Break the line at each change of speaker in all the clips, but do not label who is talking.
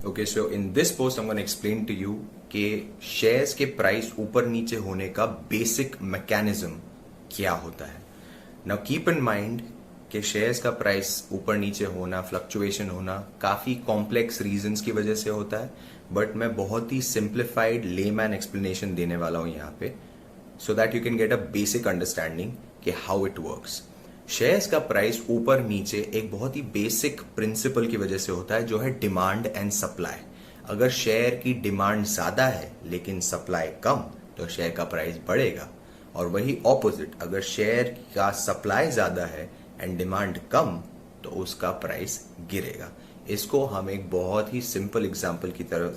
Okay, so in this post I'm going to explain to you कि shares के price ऊपर नीचे होने का बेसिक मैकेनिज्म क्या होता है। नाउ कीप इन माइंड कि शेयर्स का प्राइस ऊपर नीचे होना, फ्लक्चुएशन होना काफ़ी कॉम्प्लेक्स रीजंस की वजह से होता है, बट मैं बहुत ही सिंप्लीफाइड लेमैन एक्सप्लेनेशन देने वाला हूँ यहाँ पे, so that you can get a basic understanding कि हाउ इट वर्क्स। शेयर्स का प्राइस ऊपर नीचे एक बहुत ही बेसिक प्रिंसिपल की वजह से होता है, जो है डिमांड एंड सप्लाई। अगर शेयर की डिमांड ज्यादा है लेकिन सप्लाई कम, तो शेयर का प्राइस बढ़ेगा। और वही ऑपोजिट, अगर शेयर का सप्लाई ज्यादा है एंड डिमांड कम, तो उसका प्राइस गिरेगा। इसको हम एक बहुत ही सिंपल एग्जांपल की तरह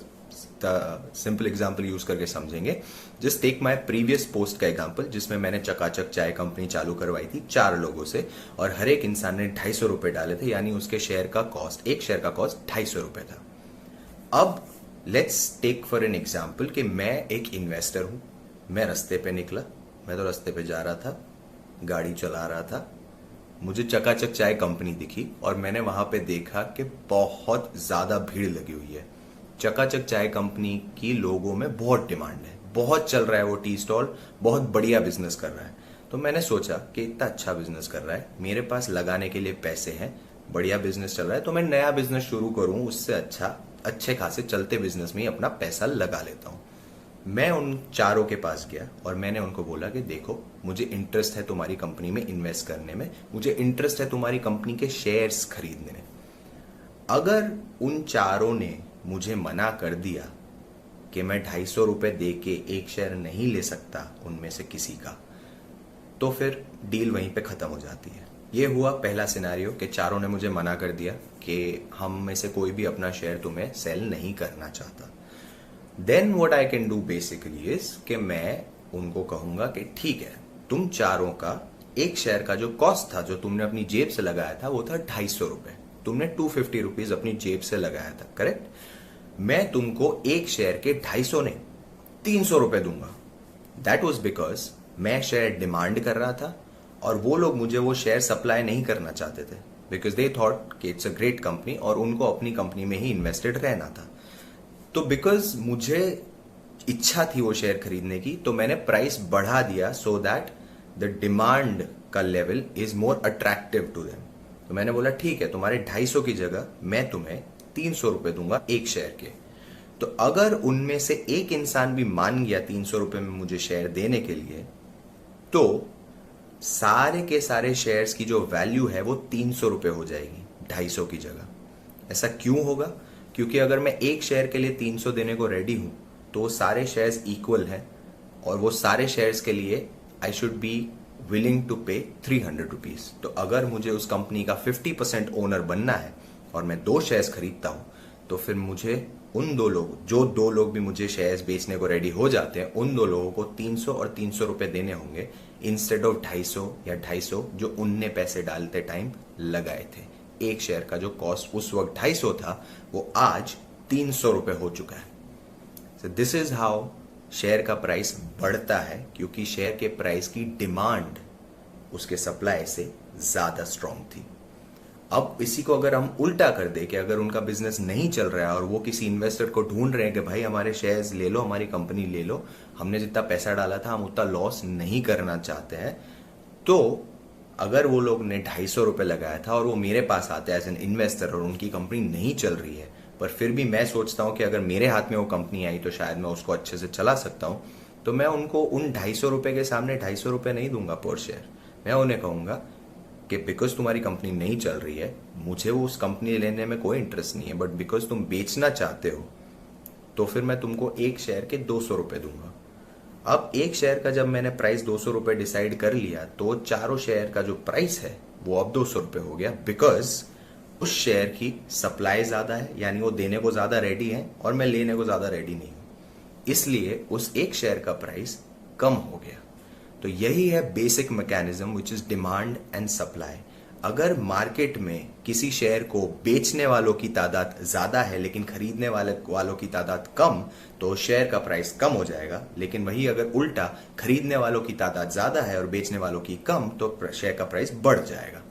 सिंपल एग्जाम्पल यूज करके समझेंगे। Just take my previous post का एग्जाम्पल, जिसमें मैंने चकाचक चाय कंपनी चालू करवाई थी 4 लोगों से, और हर एक इंसान ने 250 रुपए डाले थे, यानी उसके शेयर का कॉस्ट, एक शेयर का कॉस्ट 250 रुपए था। अब let's take for an example कि मैं एक इन्वेस्टर हूं। मैं रास्ते पे निकला, मैं तो रास्ते पे जा रहा था, गाड़ी चला रहा था, मुझे चकाचक चाय कंपनी दिखी और मैंने वहां पे देखा कि बहुत ज्यादा भीड़ लगी हुई है। चकाचक चाय कंपनी की लोगों में बहुत डिमांड है, बहुत चल रहा है, वो टी स्टॉल बहुत बढ़िया बिजनेस कर रहा है। तो मैंने सोचा कि इतना अच्छा बिजनेस कर रहा है, मेरे पास लगाने के लिए पैसे हैं, बढ़िया बिजनेस चल रहा है, तो मैं नया बिजनेस शुरू करूं, उससे अच्छा अच्छे खासे चलते बिजनेस में ही अपना पैसा लगा लेता हूं। मैं उन चारों के पास गया और मैंने उनको बोला कि देखो, मुझे इंटरेस्ट है तुम्हारी कंपनी में इन्वेस्ट करने में, मुझे इंटरेस्ट है तुम्हारी कंपनी के शेयर्स खरीदने में। अगर उन चारों ने मुझे मना कर दिया कि मैं 250 रुपए दे के एक शेयर नहीं ले सकता उनमें से किसी का, तो फिर डील वहीं पे खत्म हो जाती है। ये हुआ पहला सिनेरियो कि चारों ने मुझे मना कर दिया कि हम में से कोई भी अपना शेयर तुम्हें सेल नहीं करना चाहता। Then what I can do basically is कि मैं उनको कहूंगा कि ठीक है, तुम चारों का एक शेयर का जो कॉस्ट था, जो तुमने अपनी जेब से लगाया था, वो था 250 रुपए। तुमने 250 रुपीज अपनी जेब से लगाया था, करेक्ट। मैं तुमको एक शेयर के 250 नहीं 300 रुपए दूंगा। दैट वॉज बिकॉज मैं शेयर डिमांड कर रहा था और वो लोग मुझे वो शेयर सप्लाई नहीं करना चाहते थे, बिकॉज दे थॉट कि इट्स अ ग्रेट कंपनी और उनको अपनी कंपनी में ही इन्वेस्टेड रहना था। तो बिकॉज मुझे इच्छा थी वो शेयर खरीदने की, तो मैंने प्राइस बढ़ा दिया सो दैट द डिमांड का level is more attractive to them. तो मैंने बोला ठीक है, तुम्हारे 250 की जगह मैं तुम्हें 300 रुपए दूंगा एक शेयर के। तो अगर उनमें से एक इंसान भी मान गया 300 रुपए में मुझे शेयर देने के लिए, तो सारे के सारे शेयर्स की जो वैल्यू है वो 300 रुपए हो जाएगी 250 की जगह। ऐसा क्यों होगा? क्योंकि अगर मैं एक शेयर के लिए 300 देने को रेडी हूं, तो वो सारे शेयर्स इक्वल हैं और वो सारे शेयर्स के लिए I should be willing to pay 300 rupees. तो अगर मुझे उस कंपनी का 50% ओनर बनना है और मैं 2 शेयर्स खरीदता हूं, तो फिर मुझे उन जो दो लोग भी मुझे शेयर्स बेचने को रेडी हो जाते हैं, उन 2 लोगों को 300 और 300 रुपए देने होंगे इंस्टेड ऑफ 250 या 250 जो उनने पैसे डालते टाइम लगाए थे। एक शेयर का जो कॉस्ट उस वक्त 250 था, वो आज 300 रुपए हो चुका है। So this is how share का प्राइस बढ़ता है, क्योंकि शेयर के प्राइस की डिमांड उसके सप्लाई से ज्यादा स्ट्रांग थी। अब इसी को अगर हम उल्टा कर दे कि अगर उनका बिजनेस नहीं चल रहा है और वो किसी इन्वेस्टर को ढूंढ रहे हैं कि भाई हमारे शेयर्स ले लो, हमारी कंपनी ले लो, हमने जितना पैसा डाला था हम उतना लॉस नहीं करना चाहते हैं, तो अगर वो लोग ने 250 रुपए लगाया था और वो मेरे पास आते हैं एज एन इन्वेस्टर और उनकी कंपनी नहीं चल रही है, पर फिर भी मैं सोचता हूं कि अगर मेरे हाथ में वो कंपनी आई तो शायद मैं उसको अच्छे से चला सकता हूं, तो मैं उनको उन 250 रुपए के सामने 250 रुपए नहीं दूंगा पर शेयर। मैं उन्हें कहूंगा कि बिकॉज तुम्हारी कंपनी नहीं चल रही है, मुझे वो उस कंपनी लेने में कोई इंटरेस्ट नहीं है, बट बिकॉज तुम बेचना चाहते हो, तो फिर मैं तुमको एक शेयर के 200 रुपए दूंगा। अब एक शेयर का जब मैंने प्राइस 200 रुपए डिसाइड कर लिया, तो चारों शेयर का जो प्राइस है वो अब 200 रुपए हो गया, बिकॉज उस शेयर की सप्लाई ज्यादा है, यानी वो देने को ज्यादा रेडी है और मैं लेने को ज्यादा रेडी नहीं हूं, इसलिए उस एक शेयर का प्राइस कम हो गया। तो यही है basic mechanism which is demand and supply. अगर मार्केट में किसी शेयर को बेचने वालों की तादाद ज्यादा है लेकिन खरीदने वालों की तादाद कम, तो शेयर का प्राइस कम हो जाएगा। लेकिन वही अगर उल्टा, खरीदने वालों की तादाद ज्यादा है और बेचने वालों की कम, तो शेयर का प्राइस बढ़ जाएगा।